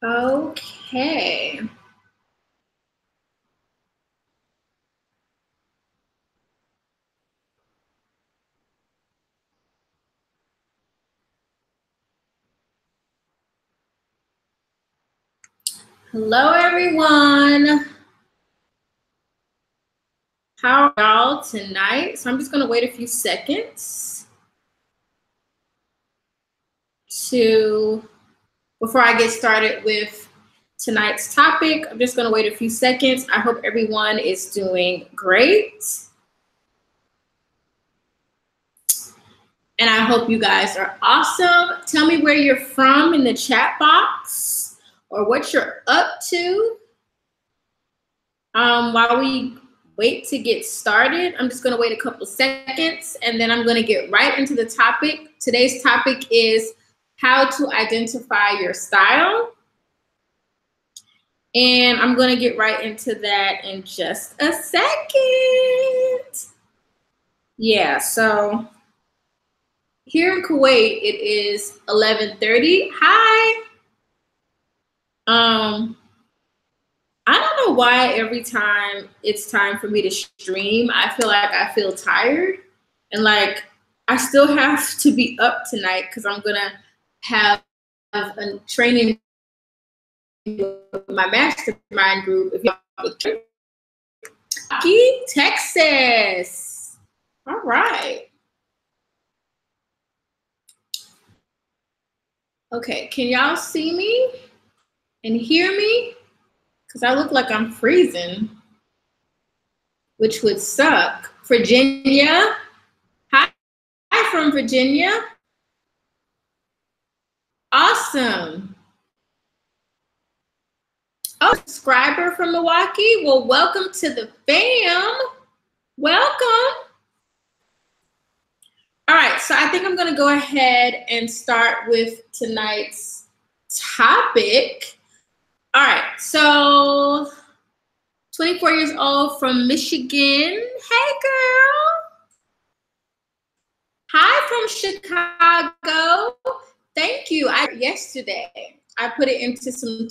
Okay. Hello, everyone. How are y'all tonight? So I'm just going to wait a few seconds before I get started with tonight's topic. I'm just going to wait a few seconds. I hope everyone is doing great. And I hope you guys are awesome. Tell me where you're from in the chat box or what you're up to. While we wait to get started, I'm just going to wait a couple seconds and then I'm going to get right into the topic. Today's topic is how to identify your style. And I'm going to get right into that in just a second. Yeah, so here in Kuwait, it is 11:30. Hi. I don't know why every time it's time for me to stream, I feel tired. And like, I still have to be up tonight because I'm going to have a training with my mastermind group. If y'all Atti, Texas. All right. Okay, can y'all see me and hear me? Because I look like I'm freezing, which would suck. Virginia. Hi from Virginia. Awesome. Oh, subscriber from Milwaukee. Well, welcome to the fam. Welcome. All right, so I think I'm going to go ahead and start with tonight's topic. All right, so 24 years old from Michigan. Hey, girl. Hi from Chicago. Thank you. Yesterday, I put it into some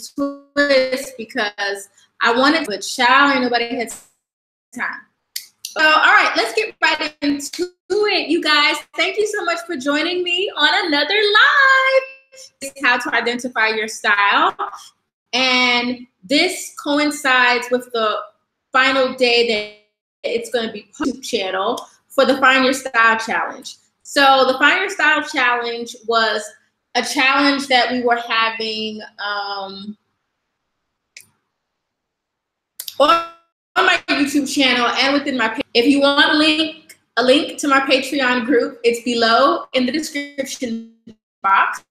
twists because I wanted to, but child, ain't nobody had time. So, all right, let's get right into it, you guys. Thank you so much for joining me on another live. This is how to identify your style. And this coincides with the final day that it's going to be YouTube channel for the Find Your Style Challenge. So the Find Your Style Challenge was a challenge that we were having on my YouTube channel and within my page. If you want a link to my Patreon group, it's below in the description box.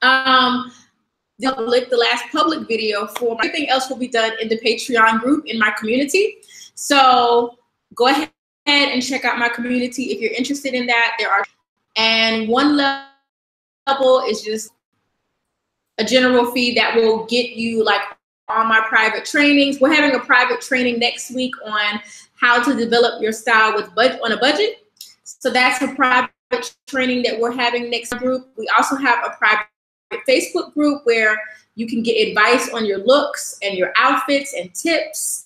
The last public video for everything else will be done in the Patreon group in my community. So go ahead and check out my community if you're interested in that. And one level is just a general fee that will get you like all my private trainings. We're having a private training next week on how to develop your style on a budget. So that's a private training that we're having next group. We also have a private Facebook group where you can get advice on your looks and your outfits and tips.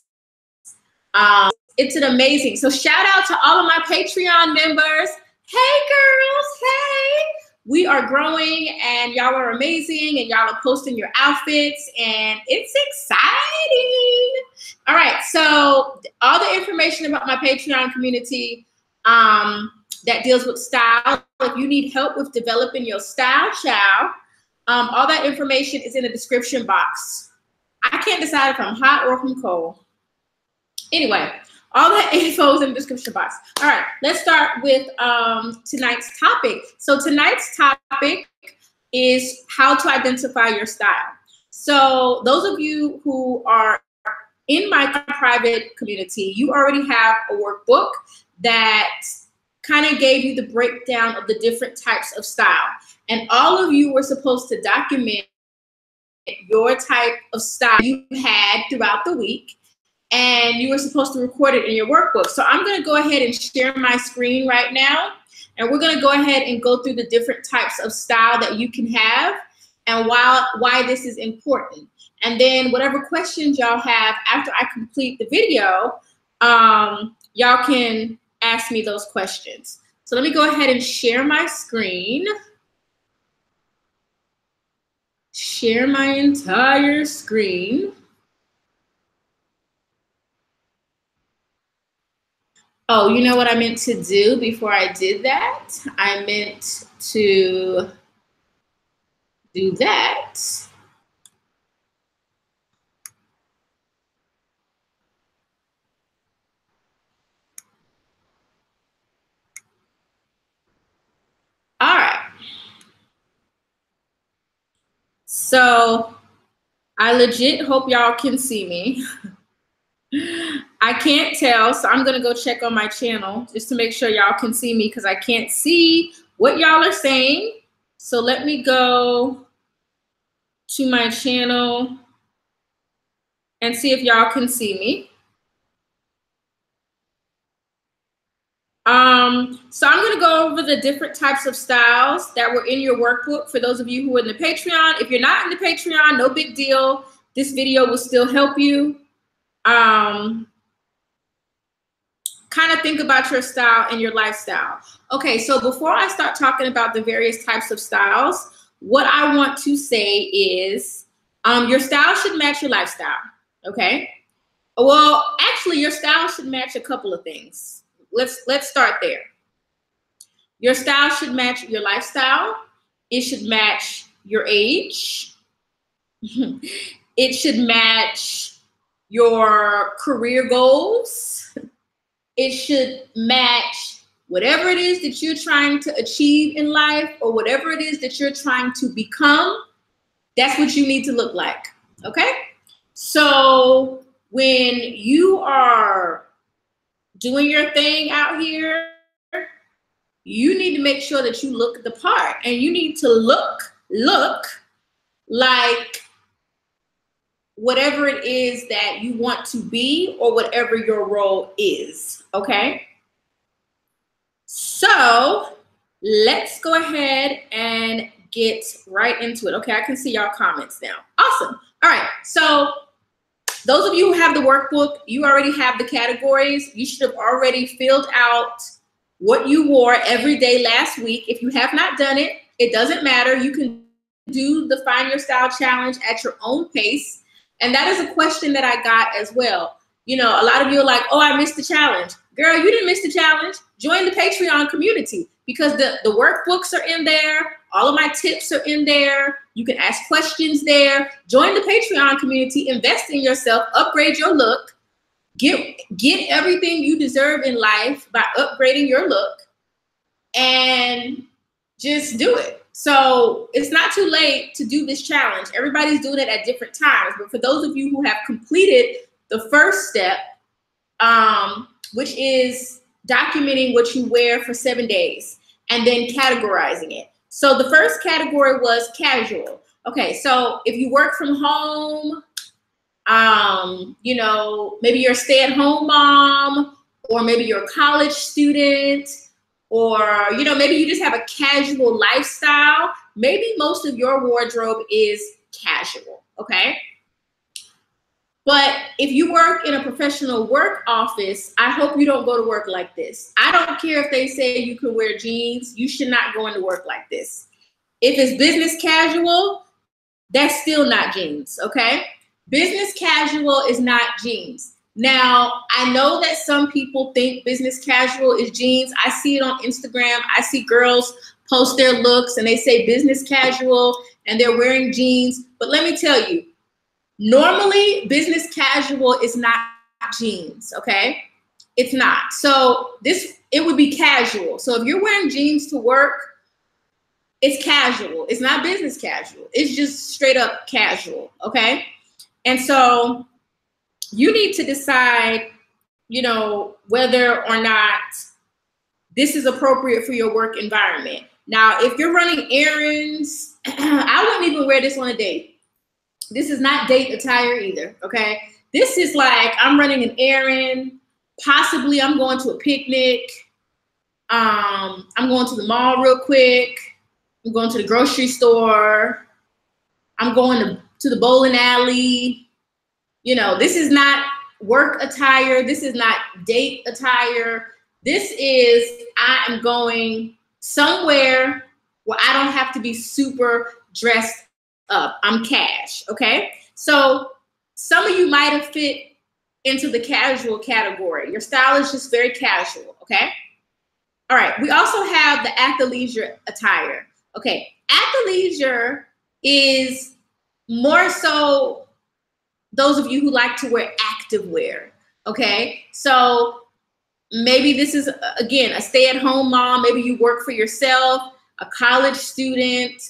It's an amazing. So shout out to all of my Patreon members. Hey girls, hey. We are growing and y'all are amazing and y'all are posting your outfits and it's exciting. All right, so all the information about my Patreon community that deals with style, if you need help with developing your style, child, all that information is in the description box. I can't decide if I'm hot or if I'm cold. Anyway, all that info is in the description box. All right, let's start with tonight's topic. So tonight's topic is how to identify your style. So those of you who are in my private community, you already have a workbook that kind of gave you the breakdown of the different types of style. And all of you were supposed to document your type of style you had throughout the week. And you were supposed to record it in your workbook. So I'm going to go ahead and share my screen right now. And we're going to go ahead and go through the different types of style that you can have. and why this is important. And then whatever questions y'all have after I complete the video, y'all can ask me those questions. So let me go ahead and share my screen. Share my entire screen. Oh, you know what I meant to do before I did that? I meant to do that. All right. So I legit hope y'all can see me. I can't tell, so I'm gonna go check on my channel just to make sure y'all can see me because I can't see what y'all are saying. So let me go to my channel and see if y'all can see me. So I'm gonna go over the different types of styles that were in your workbook for those of you who are in the Patreon. If you're not in the Patreon, no big deal. This video will still help you. Kind of think about your style and your lifestyle. Okay, so before I start talking about the various types of styles, what I want to say is your style should match your lifestyle, okay? Well, actually, your style should match a couple of things. Let's start there. Your style should match your lifestyle. It should match your age. It should match your career goals. It should match whatever it is that you're trying to achieve in life or whatever it is that you're trying to become. That's what you need to look like, okay? So when you are doing your thing out here, you need to make sure that you look the part, and you need to look like whatever it is that you want to be or whatever your role is, okay? So let's go ahead and get right into it. Okay, I can see y'all comments now. Awesome. All right, so those of you who have the workbook, you already have the categories. You should have already filled out what you wore every day last week. If you have not done it, it doesn't matter. You can do the Find Your Style Challenge at your own pace. And that is a question that I got as well. You know, a lot of you are like, oh, I missed the challenge. Girl, you didn't miss the challenge. Join the Patreon community because the workbooks are in there. All of my tips are in there. You can ask questions there. Join the Patreon community, invest in yourself, upgrade your look, get everything you deserve in life by upgrading your look, and just do it. So it's not too late to do this challenge. Everybody's doing it at different times. But for those of you who have completed the first step, which is documenting what you wear for 7 days and then categorizing it. So the first category was casual. Okay, so if you work from home, you know, maybe you're a stay-at-home mom, or maybe you're a college student, or, you know, maybe you just have a casual lifestyle. Maybe most of your wardrobe is casual, okay? But if you work in a professional work office, I hope you don't go to work like this. I don't care if they say you can wear jeans. You should not go into work like this. If it's business casual, that's still not jeans, okay? Business casual is not jeans. Now, I know that some people think business casual is jeans. I see it on Instagram. I see girls post their looks and they say business casual and they're wearing jeans. But let me tell you, normally business casual is not jeans, okay? It's not. So it would be casual. So if you're wearing jeans to work, it's casual. It's not business casual. It's just straight up casual, okay? And so you need to decide, you know, whether or not this is appropriate for your work environment. Now, if you're running errands, I wouldn't even wear this on a date. This is not date attire either, okay? This is like I'm running an errand. Possibly I'm going to a picnic. I'm going to the mall real quick. I'm going to the grocery store. I'm going to the bowling alley. You know, this is not work attire. This is not date attire. This is, I am going somewhere where I don't have to be super dressed up. I'm cash, okay? So some of you might have fit into the casual category. Your style is just very casual, okay? All right, we also have the athleisure attire. Okay, athleisure is more so those of you who like to wear active wear, okay? So maybe this is, again, a stay-at-home mom. Maybe you work for yourself, a college student.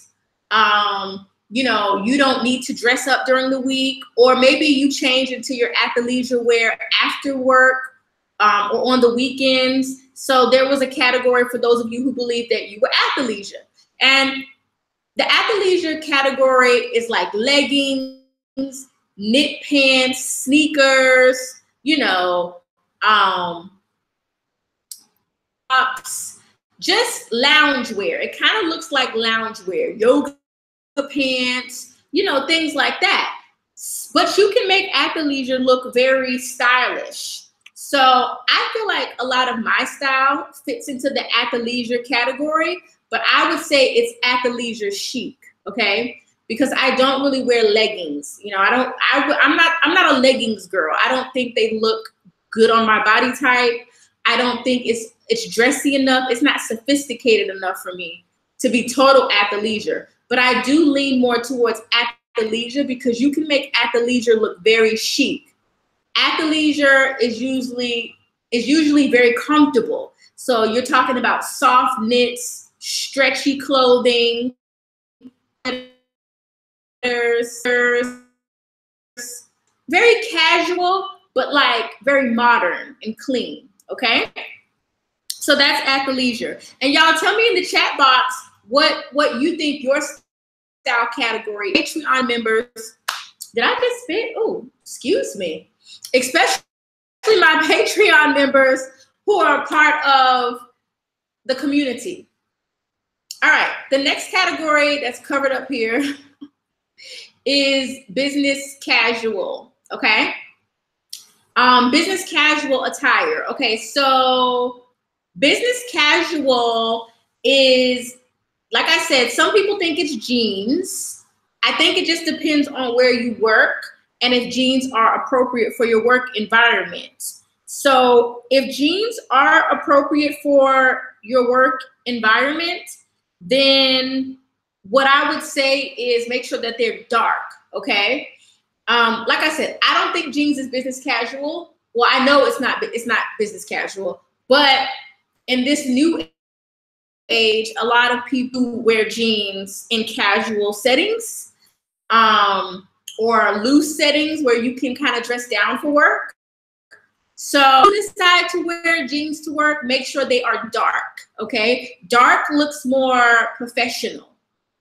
You know, you don't need to dress up during the week, or maybe you change into your athleisure wear after work or on the weekends. So there was a category for those of you who believe that you were athleisure. And the athleisure category is like leggings, knit pants, sneakers, you know, tops, just loungewear. It kind of looks like loungewear, yoga pants, you know, things like that. But you can make athleisure look very stylish. So I feel like a lot of my style fits into the athleisure category, but I would say it's athleisure chic, okay? Because I don't really wear leggings. You know, I'm not a leggings girl. I don't think they look good on my body type. I don't think it's dressy enough. It's not sophisticated enough for me to be total athleisure. But I do lean more towards athleisure because you can make athleisure look very chic. Athleisure is usually very comfortable. So you're talking about soft knits, stretchy clothing, very casual, but like very modern and clean, okay? So that's athleisure. And y'all tell me in the chat box what you think your style category. Patreon members, did I just spit? Oh, excuse me. Especially my Patreon members who are part of the community. All right, the next category that's covered up here is business casual, okay? Business casual attire. Okay, so business casual is, like I said, some people think it's jeans. I think it just depends on where you work and if jeans are appropriate for your work environment. So if jeans are appropriate for your work environment, then what I would say is make sure that they're dark, okay? Like I said, I don't think jeans is business casual. Well, I know it's not business casual, but in this new age, a lot of people wear jeans in casual settings or loose settings where you can kind of dress down for work. So if you decide to wear jeans to work, make sure they are dark, okay? Dark looks more professional.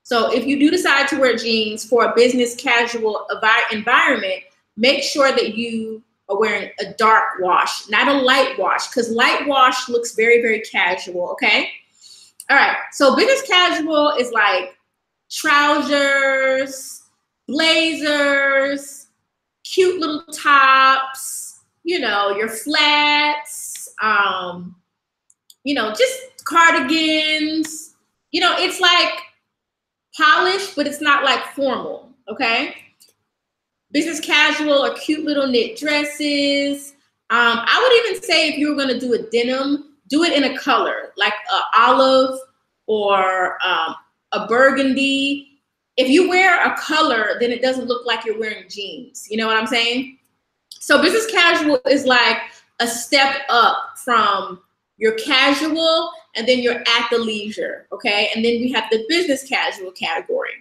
So if you do decide to wear jeans for a business casual environment, make sure that you are wearing a dark wash, not a light wash, because light wash looks very, very casual, okay? All right, so business casual is like trousers, blazers, cute little tops, you know, your flats, you know, just cardigans. You know, it's like polished, but it's not like formal, okay? Business casual or cute little knit dresses. I would even say if you were gonna do a denim, do it in a color, like an olive or a burgundy. If you wear a color, then it doesn't look like you're wearing jeans. You know what I'm saying? So business casual is like a step up from your casual and then your athleisure, okay? And then we have the business casual category.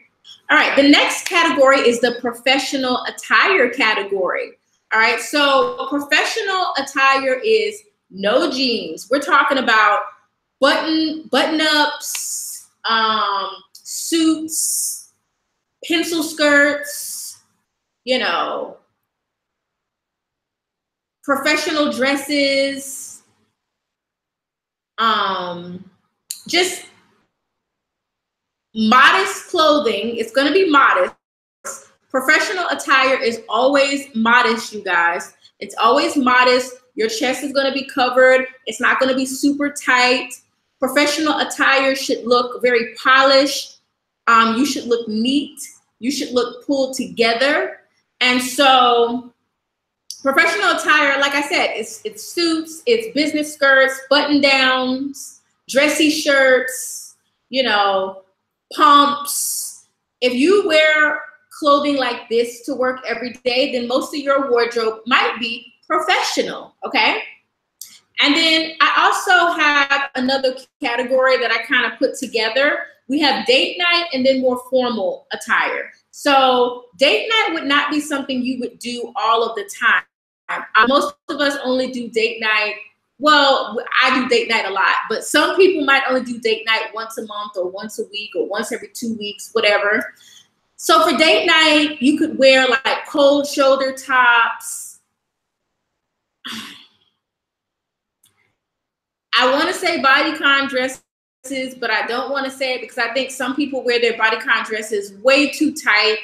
All right, the next category is the professional attire category. All right, so professional attire is no jeans. We're talking about button-ups, suits, pencil skirts, you know, professional dresses, just modest clothing. It's going to be modest, Professional attire is always modest, you guys. It's always modest. Your chest is going to be covered. It's not going to be super tight. Professional attire should look very polished. You should look neat. You should look pulled together. And so professional attire, like I said, it's suits, it's business skirts, button downs, dressy shirts, you know, pumps. If you wear clothing like this to work every day, then most of your wardrobe might be professional, okay? And then I also have another category that I kind of put together. We have date night and then more formal attire. So date night would not be something you would do all of the time. Most of us only do date night. Well, I do date night a lot, but some people might only do date night once a month or once a week or once every 2 weeks, whatever. So for date night, you could wear like cold shoulder tops. I want to say bodycon dresses, but I don't want to say it because I think some people wear their bodycon dresses way too tight,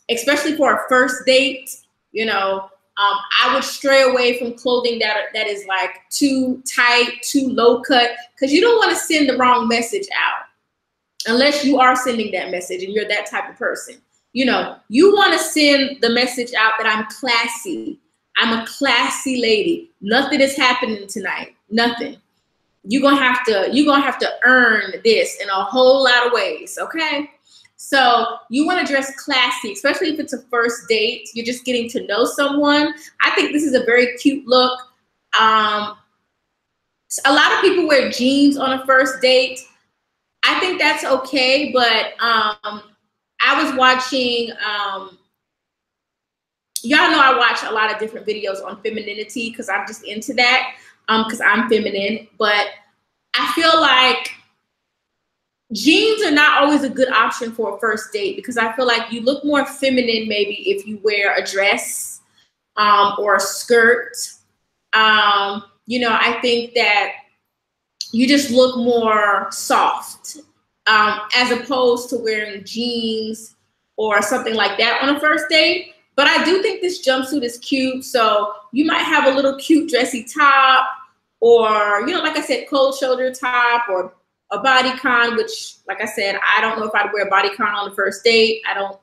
especially for a first date. You know, I would stray away from clothing that is like too tight, too low cut, because you don't want to send the wrong message out unless you are sending that message and you're that type of person. You know, you want to send the message out that I'm classy. I'm a classy lady. Nothing is happening tonight. Nothing. You're gonna have to earn this in a whole lot of ways, okay? So you want to dress classy, especially if it's a first date. You're just getting to know someone. I think this is a very cute look. A lot of people wear jeans on a first date. I think that's okay, but I was watching, y'all know I watch a lot of different videos on femininity because I'm just into that, because I'm feminine, but I feel like jeans are not always a good option for a first date because I feel like you look more feminine maybe if you wear a dress or a skirt. You know, I think that you just look more soft as opposed to wearing jeans or something like that on a first date. But I do think this jumpsuit is cute. So you might have a little cute dressy top or, you know, like I said, cold shoulder top or a bodycon, which, like I said, I don't know if I'd wear a bodycon on the first date. I don't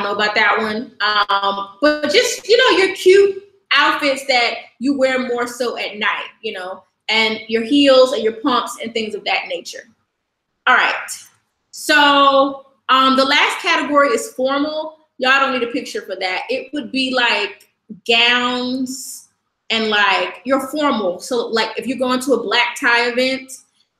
know about that one. But just, you know, your cute outfits that you wear more so at night, you know, and your heels and your pumps and things of that nature. All right. So the last category is formal. Y'all don't need a picture for that. It would be like gowns and like you're formal. So like if you're going to a black tie event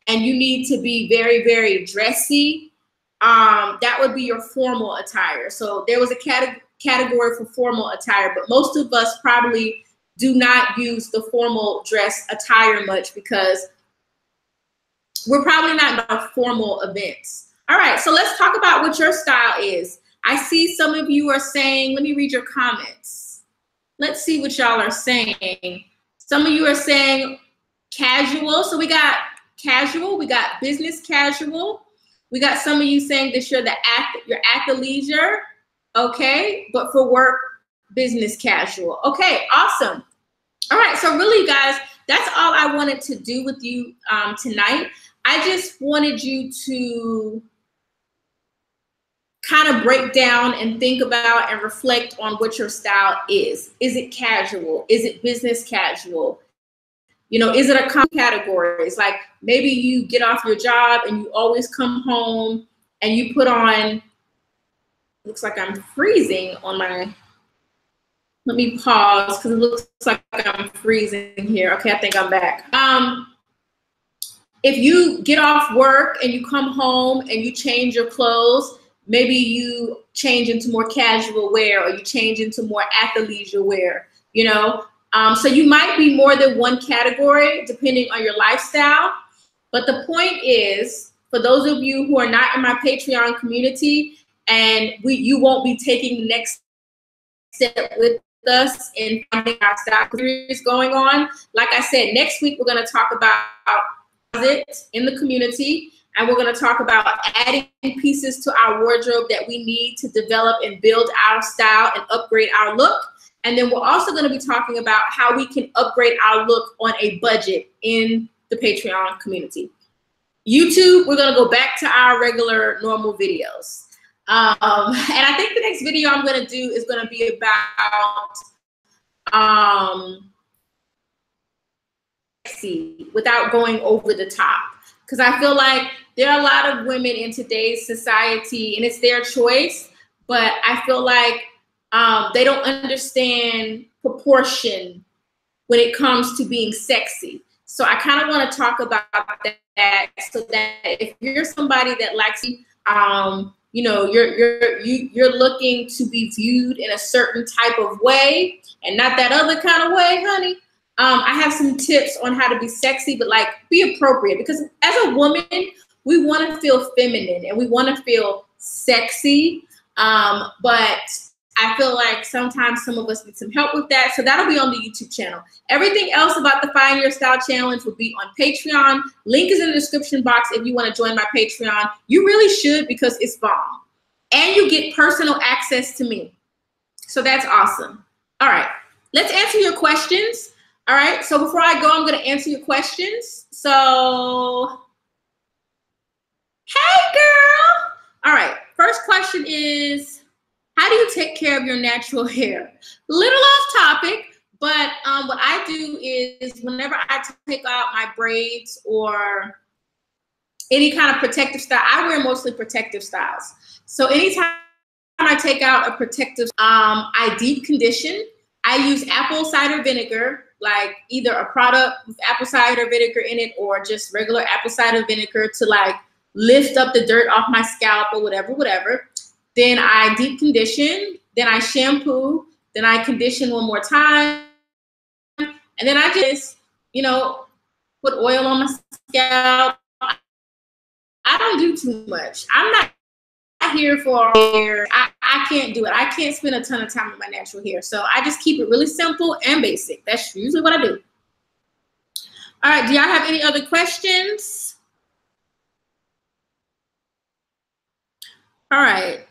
and you need to be very, very dressy, that would be your formal attire. So there was a category for formal attire, but most of us probably do not use the formal dress attire much because we're probably not in formal events. All right, so let's talk about what your style is. I see some of you are saying, let me read your comments. Let's see what y'all are saying. Some of you are saying casual. So we got casual, we got business casual. We got some of you saying that you're athleisure, okay, but for work, business casual. Okay, awesome. All right, so really, guys, that's all I wanted to do with you tonight. I just wanted you to kind of break down and think about and reflect on what your style is. Is it casual? Is it business casual? You know, is it a category? It's like maybe you get off your job and you always come home and you put on, looks like I'm freezing on my, let me pause because it looks like I'm freezing here. Okay, I think I'm back. If you get off work and you come home and you change your clothes, maybe you change into more casual wear or you change into more athleisure wear, you know? So you might be more than one category depending on your lifestyle. But the point is, for those of you who are not in my Patreon community and you won't be taking the next step with us in finding our style series going on, like I said, next week we're going to talk about it in the community. And we're going to talk about adding pieces to our wardrobe that we need to develop and build our style and upgrade our look. And then we're also going to be talking about how we can upgrade our look on a budget in the Patreon community. YouTube, we're going to go back to our regular normal videos. And I think the next video I'm going to do is going to be about without going over the top. Because I feel like there are a lot of women in today's society, and it's their choice, but I feel like they don't understand proportion when it comes to being sexy. So I kind of want to talk about that, so that if you're somebody that likes, you know, you're looking to be viewed in a certain type of way and not that other kind of way, honey. I have some tips on how to be sexy, but like be appropriate, because as a woman, we want to feel feminine and we want to feel sexy. But I feel like sometimes some of us need some help with that. So that'll be on the YouTube channel. Everything else about the Find Your Style Challenge will be on Patreon. Link is in the description box if you want to join my Patreon. You really should, because it's bomb. And you get personal access to me. So that's awesome. All right, let's answer your questions. All right, so before I go, I'm going to answer your questions. So, hey, girl. All right, first question is, how do you take care of your natural hair? Little off topic, but what I do is whenever I take out my braids or any kind of protective style, I wear mostly protective styles. So anytime I take out a protective, I deep condition. I use apple cider vinegar, like either a product with apple cider vinegar in it or just regular apple cider vinegar to like lift up the dirt off my scalp or whatever. Then I deep condition, then I shampoo, then I condition one more time. And then I just, you know, put oil on my scalp. I don't do too much. I'm not here for hair. I can't do it. I can't spend a ton of time with my natural hair. So I just keep it really simple and basic. That's usually what I do. All right, do y'all have any other questions? All right.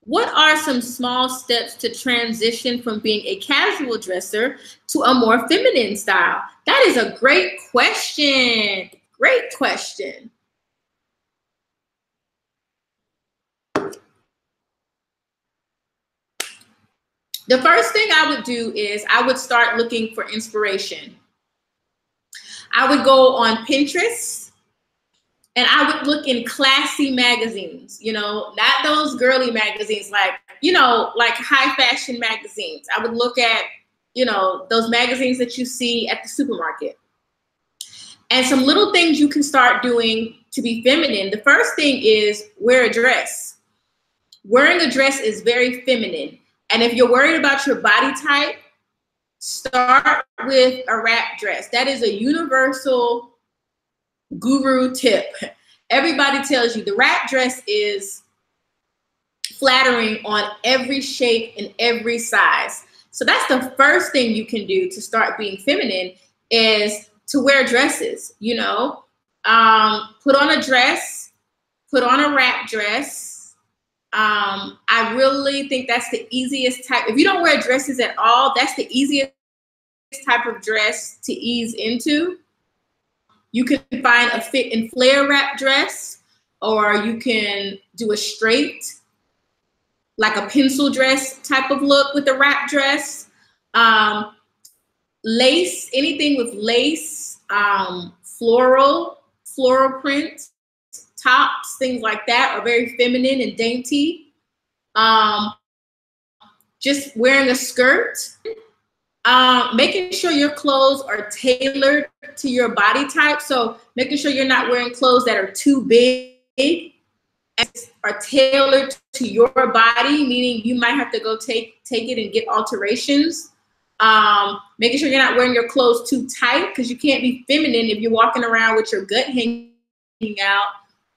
What are some small steps to transition from being a casual dresser to a more feminine style? That is a great question. Great question. The first thing I would do is I would start looking for inspiration. I would go on Pinterest and I would look in classy magazines, you know, not those girly magazines, like, you know, like high fashion magazines. I would look at, you know, those magazines that you see at the supermarket. And some little things you can start doing to be feminine. The first thing is wear a dress. Wearing a dress is very feminine. And if you're worried about your body type, start with a wrap dress. That is a universal guru tip. Everybody tells you the wrap dress is flattering on every shape and every size. So that's the first thing you can do to start being feminine, is to wear dresses, you know, put on a dress, put on a wrap dress. I really think that's the easiest type. If you don't wear dresses at all, that's the easiest type of dress to ease into. You can find a fit and flare wrap dress, or you can do a straight, like a pencil dress type of look with a wrap dress. Lace, anything with lace, floral print, tops, things like that are very feminine and dainty. Just wearing a skirt, making sure your clothes are tailored to your body type. So making sure you're not wearing clothes that are too big and are tailored to your body, meaning you might have to go take it and get alterations. Making sure you're not wearing your clothes too tight, because you can't be feminine if you're walking around with your gut hanging out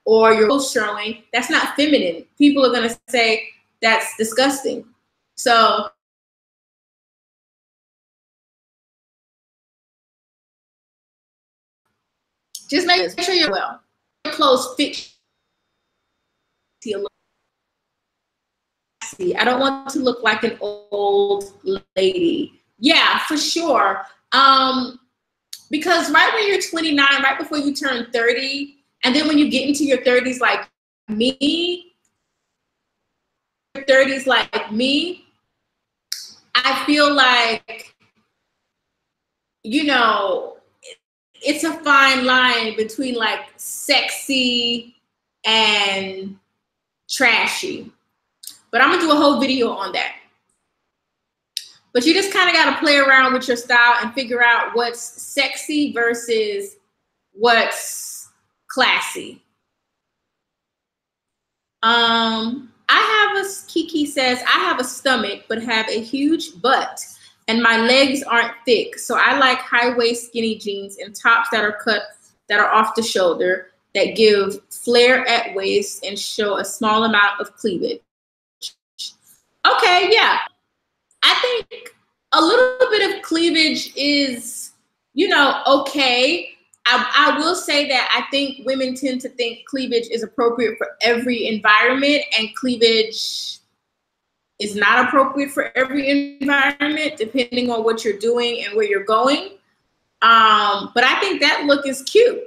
or your clothes showing. That's not feminine. People are going to say that's disgusting. So just make sure you're well. clothes fit you. I don't want to look like an old lady. Yeah, for sure. Because right when you're 29, right before you turn 30, and then when you get into your 30s like me, I feel like, you know, it's a fine line between like sexy and trashy. But I'm gonna do a whole video on that. But you just kind of gotta play around with your style and figure out what's sexy versus what's classy. Kiki says, I have a stomach, but have a huge butt, and my legs aren't thick. So I like high waist skinny jeans and tops that are cut, that are off the shoulder, that give flare at waist and show a small amount of cleavage. Okay, yeah. I think a little bit of cleavage is, you know, okay. I will say that I think women tend to think cleavage is appropriate for every environment, and cleavage is not appropriate for every environment, depending on what you're doing and where you're going. But I think that look is cute,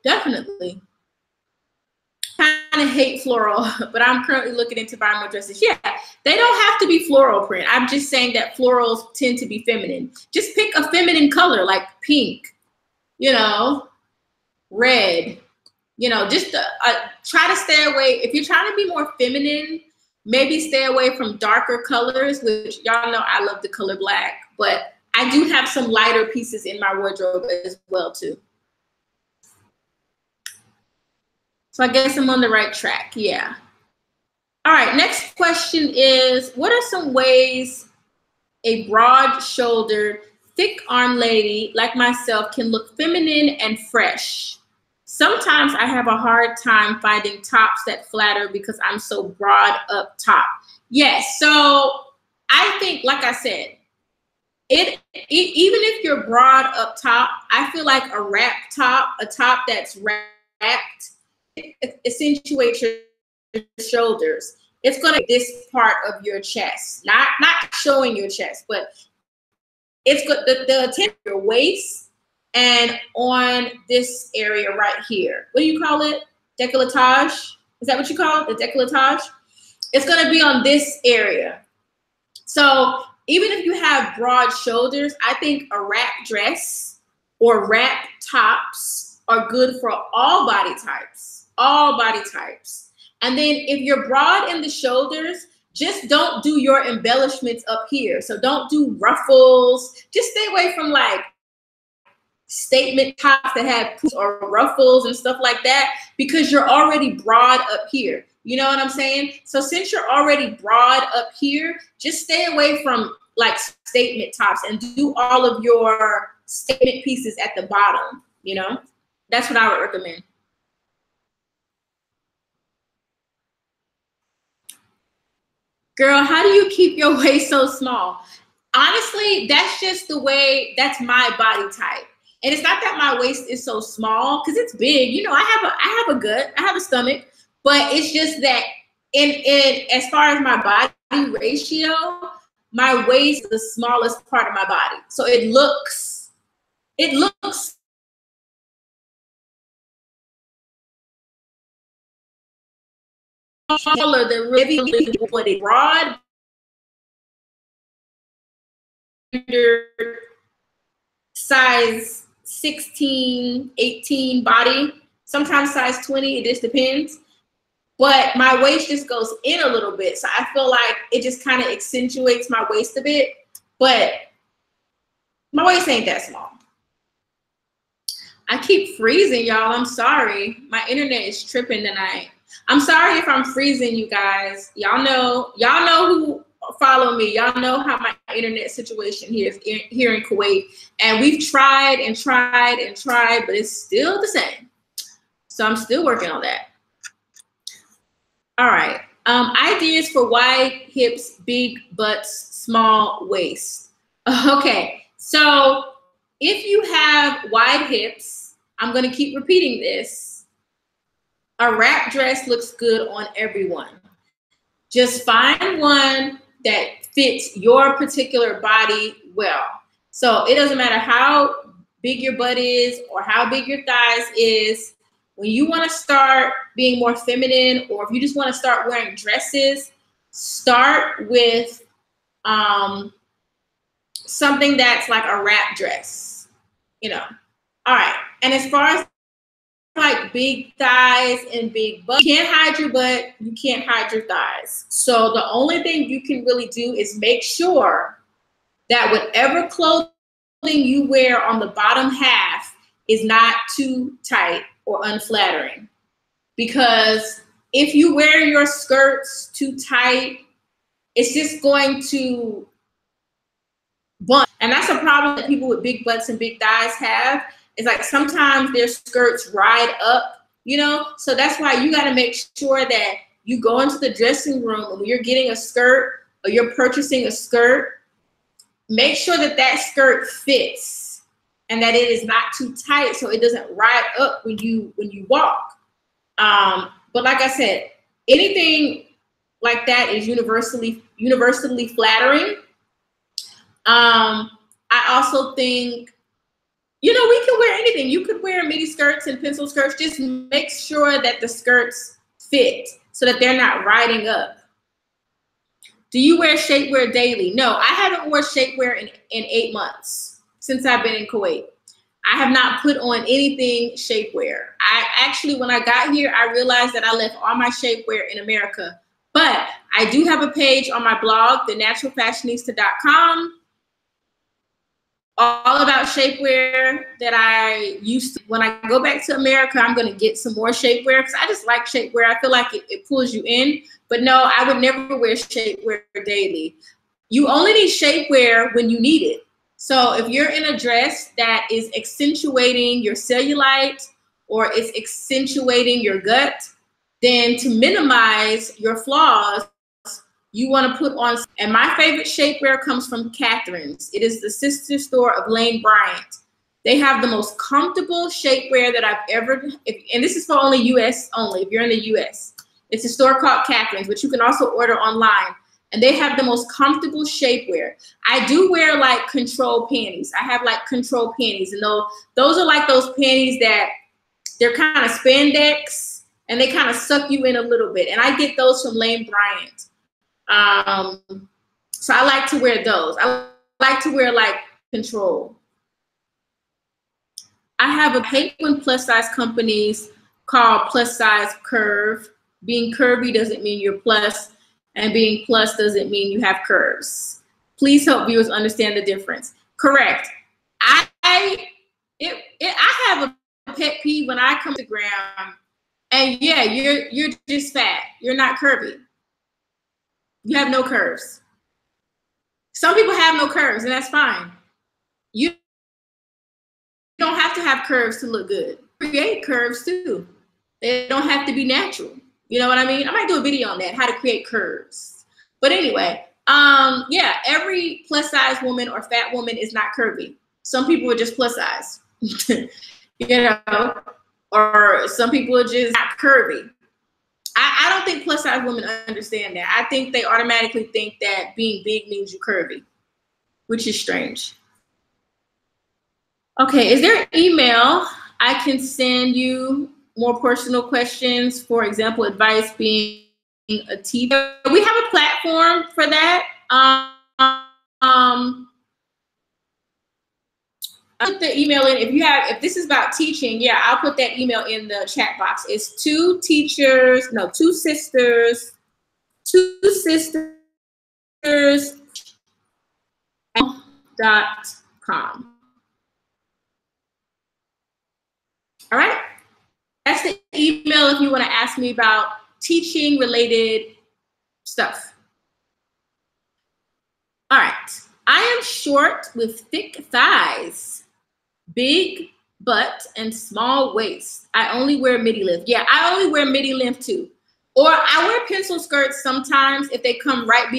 definitely. Kind of hate floral, but I'm currently looking into buying more dresses. Yeah, they don't have to be floral print. I'm just saying that florals tend to be feminine. Just pick a feminine color like pink, you know, red, you know, just try to stay away. If you're trying to be more feminine, maybe stay away from darker colors, which y'all know I love the color black, but I do have some lighter pieces in my wardrobe as well too. So I guess I'm on the right track, yeah. All right, next question is, what are some ways a broad-shouldered, thick-armed lady like myself can look feminine and fresh? Sometimes I have a hard time finding tops that flatter because I'm so broad up top. Yes, so I think, like I said, even if you're broad up top, I feel like a wrap top, a top that's wrapped, accentuates your shoulders. It's gonna be this part of your chest, not showing your chest, but it's good. The attention of your waist and on this area right here. What do you call it? Décolletage? Is that what you call it? The décolletage? It's gonna be on this area. So even if you have broad shoulders, I think a wrap dress or wrap tops are good for all body types. All body types. And then if you're broad in the shoulders, just don't do your embellishments up here. So don't do ruffles. Just stay away from like statement tops that have poof or ruffles and stuff like that, because you're already broad up here. You know what I'm saying? So since you're already broad up here, just stay away from like statement tops and do all of your statement pieces at the bottom, you know? That's what I would recommend. Girl, how do you keep your waist so small? Honestly, that's just the way, that's my body type. And it's not that my waist is so small, because it's big. You know, I have a gut, I have a stomach, but it's just that in as far as my body ratio, my waist is the smallest part of my body. So it looks taller than really what it broad size 16, 18 body, sometimes size 20, it just depends. But my waist just goes in a little bit. So I feel like it just kind of accentuates my waist a bit, but my waist ain't that small. I keep freezing, y'all. I'm sorry. My internet is tripping tonight. I'm sorry if I'm freezing, you guys. Y'all know who follow me. Y'all know how my internet situation here is here in Kuwait. And we've tried and tried and tried, but it's still the same. So I'm still working on that. All right. Ideas for wide hips, big butts, small waist. Okay. So if you have wide hips, I'm going to keep repeating this. A wrap dress looks good on everyone. Just find one that fits your particular body well. So it doesn't matter how big your butt is or how big your thighs is. When you want to start being more feminine, or if you just want to start wearing dresses, start with something that's like a wrap dress, you know. All right. And as far as like big thighs and big butt, you can't hide your butt, you can't hide your thighs. So the only thing you can really do is make sure that whatever clothing you wear on the bottom half is not too tight or unflattering. Because if you wear your skirts too tight, it's just going to bump. And that's a problem that people with big butts and big thighs have. It's like sometimes their skirts ride up, you know? So that's why you gotta make sure that you go into the dressing room and when you're getting a skirt or you're purchasing a skirt, make sure that that skirt fits and that it is not too tight so it doesn't ride up when you walk. But like I said, anything like that is universally flattering. I also think, you know, we can wear anything. You could wear midi skirts and pencil skirts. Just make sure that the skirts fit so that they're not riding up. Do you wear shapewear daily? No, I haven't worn shapewear in 8 months since I've been in Kuwait. I have not put on anything shapewear. I actually, when I got here, I realized that I left all my shapewear in America. But I do have a page on my blog, thenaturalfashionista.com, all about shapewear that I used to. When I go back to America, I'm going to get some more shapewear because I just like shapewear. I feel like it pulls you in. But no, I would never wear shapewear daily. You only need shapewear when you need it. So if you're in a dress that is accentuating your cellulite or it's accentuating your gut, then to minimize your flaws, you want to put on, and my favorite shapewear comes from Catherine's. It is the sister store of Lane Bryant. They have the most comfortable shapewear that I've ever, and this is for only US only, if you're in the US. It's a store called Catherine's, but you can also order online. And they have the most comfortable shapewear. I do wear like control panties. I have like control panties, and those are like those panties that they're kind of spandex and they kind of suck you in a little bit. And I get those from Lane Bryant. So I like to wear those. I like to wear like control. I hate when plus size companies call plus size curve. Being curvy doesn't mean you're plus, and being plus doesn't mean you have curves. Please help viewers understand the difference. Correct. I have a pet peeve when I come to Instagram, and yeah, you're just fat. You're not curvy. You have no curves. Some people have no curves, and that's fine. You don't have to have curves to look good. Create curves too. They don't have to be natural. You know what I mean? I might do a video on that, how to create curves. But anyway, yeah, every plus size woman or fat woman is not curvy. Some people are just plus size, you know, or some people are just not curvy. I don't think plus size women understand that. I think they automatically think that being big means you're curvy, which is strange. Okay, is there an email I can send you more personal questions, for example, advice being a teacher? We have a platform for that. I'll put the email in. If this is about teaching, yeah, I'll put that email in the chat box. It's two sisters.com. All right. That's the email if you want to ask me about teaching related stuff. All right. I am short with thick thighs, big butt, and small waist. I only wear midi length. Yeah, I only wear midi length too. Or I wear pencil skirts sometimes if they come right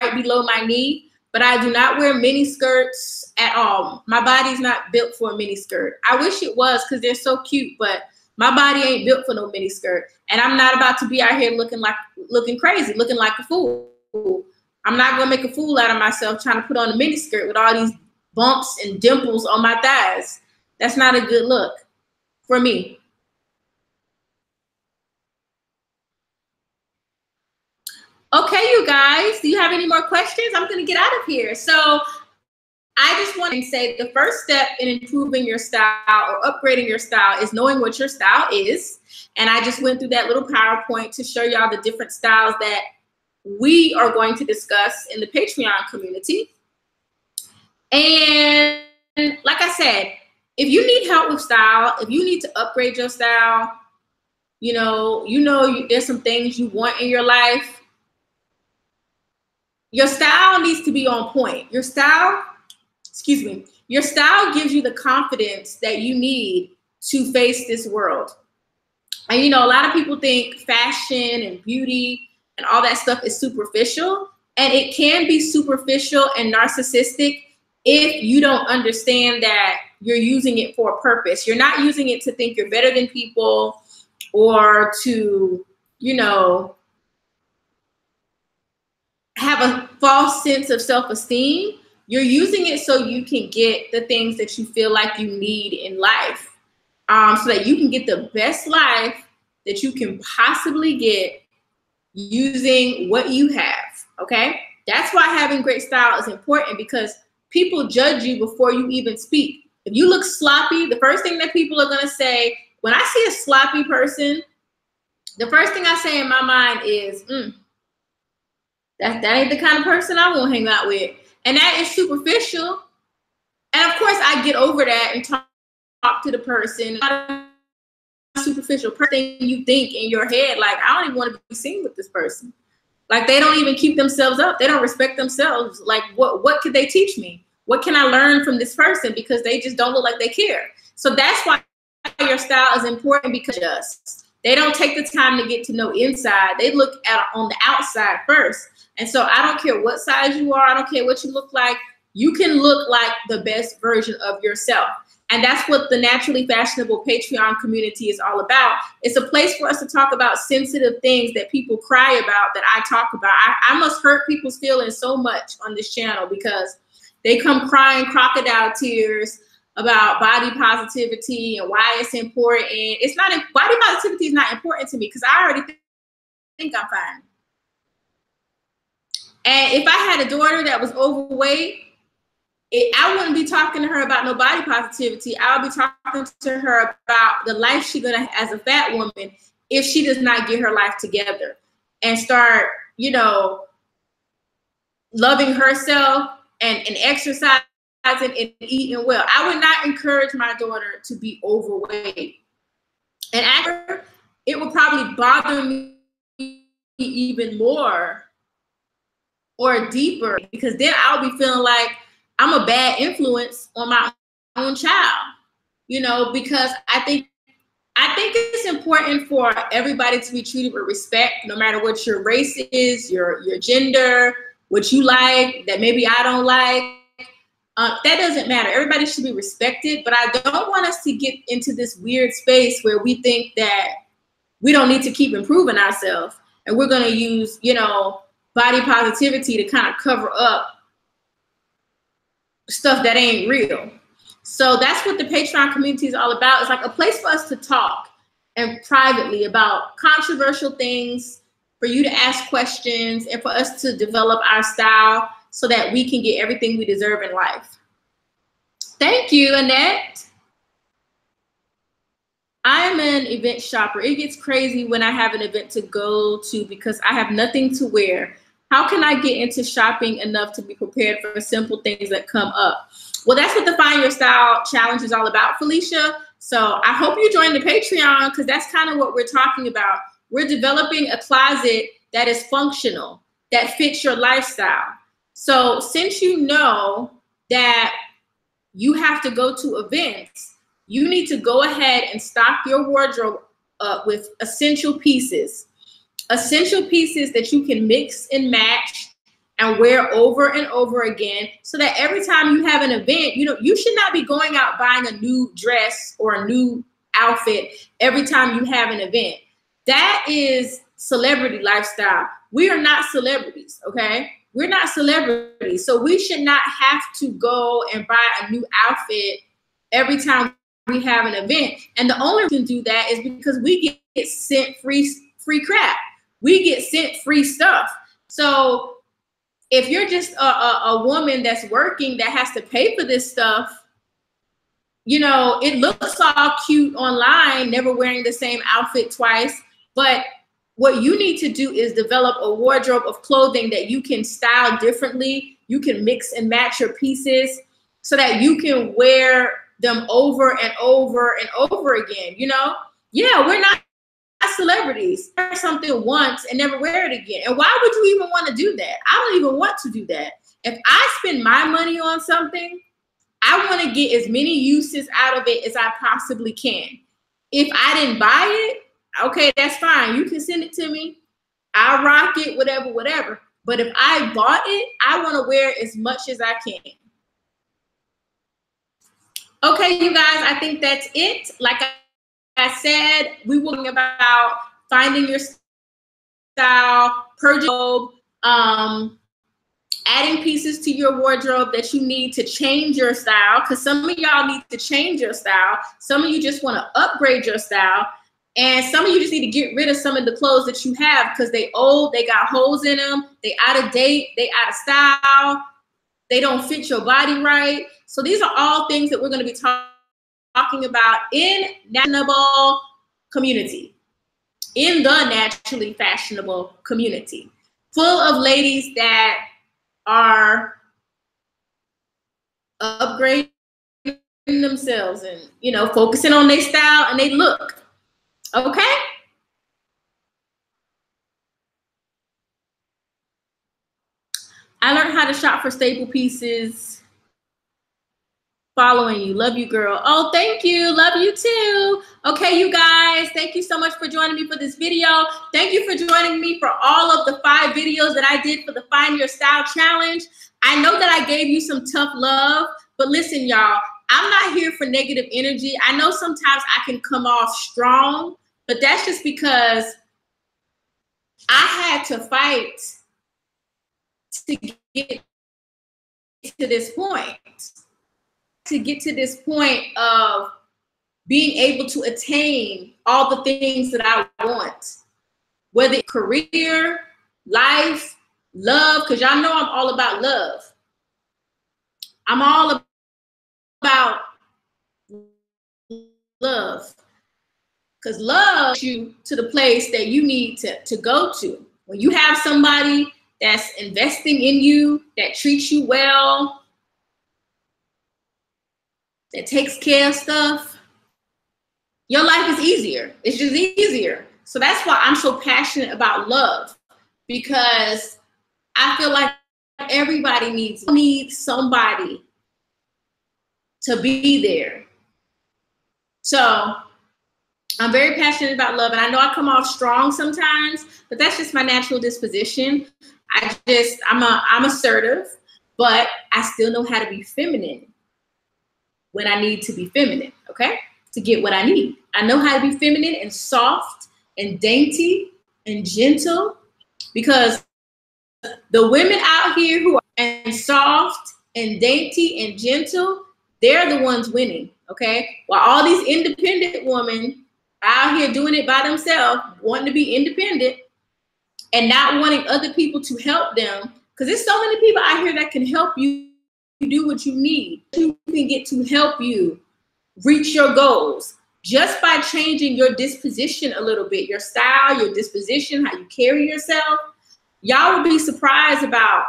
below my knee, but I do not wear mini skirts at all. My body's not built for a mini skirt. I wish it was because they're so cute, but My body ain't built for no mini skirt. And I'm not about to be out here looking crazy, looking like a fool. I'm not gonna make a fool out of myself trying to put on a mini skirt with all these bumps and dimples on my thighs. That's not a good look for me. Okay, you guys, do you have any more questions? I'm gonna get out of here. So I just want to say the first step in improving your style or upgrading your style is knowing what your style is. And I just went through that little PowerPoint to show y'all the different styles that we are going to discuss in the Patreon community. And like I said, if you need help with style, if you need to upgrade your style, there's some things you want in your life. Your style needs to be on point. Your style gives you the confidence that you need to face this world. And a lot of people think fashion and beauty and all that stuff is superficial, and it can be superficial and narcissistic if you don't understand that you're using it for a purpose. You're not using it to think you're better than people or to, have a false sense of self-esteem. You're using it so you can get the things that you feel like you need in life, so that you can get the best life that you can possibly get using what you have, okay? That's why having great style is important, because people judge you before you even speak. If you look sloppy, the first thing that people are gonna say, when I see a sloppy person, the first thing I say in my mind is, that ain't the kind of person I want to hang out with. And that is superficial. And of course, I get over that and talk to the person. Not a superficial person you think in your head, like, I don't even want to be seen with this person. Like, they don't even keep themselves up. They don't respect themselves. Like, what could they teach me? What can I learn from this person? Because they just don't look like they care. So that's why your style is important, because they don't take the time to get to know inside. They look at on the outside first. And so I don't care what size you are. I don't care what you look like. You can look like the best version of yourself. And that's what the Naturally Fashionable Patreon community is all about. It's a place for us to talk about sensitive things that people cry about, that I talk about. I must hurt people's feelings so much on this channel, because they come crying crocodile tears about body positivity and why it's important. It's not, body positivity is not important to me, because I already think I'm fine. And if I had a daughter that was overweight, I wouldn't be talking to her about no body positivity. I would be talking to her about the life she's gonna have as a fat woman if she does not get her life together and start, loving herself and exercising and eating well. I would not encourage my daughter to be overweight. And after, it would probably bother me even more or deeper, because then I'll be feeling like I'm a bad influence on my own child, because I think it's important for everybody to be treated with respect, no matter what your race is, your gender, what you like, that maybe I don't like. That doesn't matter. Everybody should be respected, but I don't want us to get into this weird space where we think that we don't need to keep improving ourselves, and we're gonna use, body positivity to kind of cover up stuff that ain't real. So that's what the Patreon community is all about. It's like a place for us to talk and privately about controversial things, for you to ask questions, and for us to develop our style so that we can get everything we deserve in life. Thank you, Annette. I'm an event shopper. It gets crazy when I have an event to go to because I have nothing to wear. How can I get into shopping enough to be prepared for simple things that come up? Well, that's what the Find Your Style Challenge is all about, Felicia. So I hope you join the Patreon, because that's kind of what we're talking about. We're developing a closet that is functional, that fits your lifestyle. So since you know that you have to go to events, you need to go ahead and stock your wardrobe up with essential pieces that you can mix and match and wear over and over again, so that every time you have an event, you should not be going out buying a new dress or a new outfit every time you have an event. That is celebrity lifestyle. We are not celebrities, okay? We're not celebrities. So we should not have to go and buy a new outfit every time we have an event. And the only reason we can do that is because we get sent free crap. We get sent free stuff. So if you're just a woman that's working that has to pay for this stuff, you know, it looks all cute online, never wearing the same outfit twice. But what you need to do is develop a wardrobe of clothing that you can style differently. You can mix and match your pieces so that you can wear them over and over and over again. You know, yeah, we're not celebrities. Wear something once and never wear it again. And why would you even want to do that? I don't even want to do that. If I spend my money on something, I want to get as many uses out of it as I possibly can. If I didn't buy it, okay, that's fine. You can send it to me. I'll rock it, whatever. But if I bought it, I want to wear as much as I can. Okay, you guys, I think that's it. Like I said, we were talking about finding your style, purging, adding pieces to your wardrobe that you need to change your style, because some of y'all need to change your style. Some of you just want to upgrade your style. And some of you just need to get rid of some of the clothes that you have because they old, they got holes in them, they out of date, they out of style, they don't fit your body right. So these are all things that we're going to be talking about in fashionable community, in the naturally fashionable community, full of ladies that are upgrading themselves and, you know, focusing on their style and they look. Okay? I learned how to shop for staple pieces. Following you. Love you, girl. Oh, thank you. Love you too. Okay, you guys. Thank you so much for joining me for this video. Thank you for joining me for all of the 5 videos that I did for the Find Your Style Challenge. I know that I gave you some tough love, but listen, y'all, I'm not here for negative energy. I know sometimes I can come off strong, but that's just because I had to fight to get to this point. To get to this point of being able to attain all the things that I want, whether it's career, life, love, because y'all know I'm all about love. I'm all about love, because love takes you to the place that you need to go to. When you have somebody that's investing in you, that treats you well, that takes care of stuff, your life is easier. It's just easier. So that's why I'm so passionate about love, because I feel like everybody needs somebody to be there. So I'm very passionate about love, and I know I come off strong sometimes, but that's just my natural disposition. I'm assertive, but I still know how to be feminine when I need to be feminine, okay? To get what I need. I know how to be feminine and soft and dainty and gentle, because the women out here who are soft and dainty and gentle, they're the ones winning, okay? While all these independent women out here doing it by themselves, wanting to be independent and not wanting other people to help them, because there's so many people out here that can help you do what you need. You can get to help you reach your goals just by changing your disposition a little bit, your style, your disposition, how you carry yourself. Y'all will be surprised about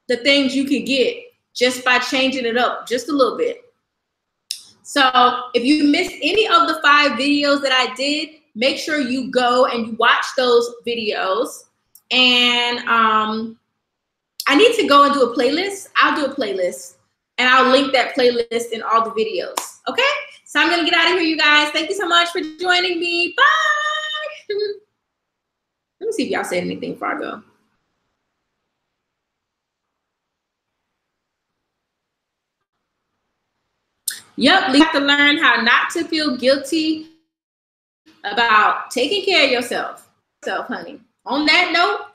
the things you can get just by changing it up just a little bit. So if you missed any of the 5 videos that I did, make sure you go and you watch those videos. And I need to go and do a playlist. I'll do a playlist and I'll link that playlist in all the videos. Okay? So I'm going to get out of here, you guys. Thank you so much for joining me. Bye. Let me see if y'all said anything before I go. Yep, you have to learn how not to feel guilty about taking care of yourself, honey. On that note,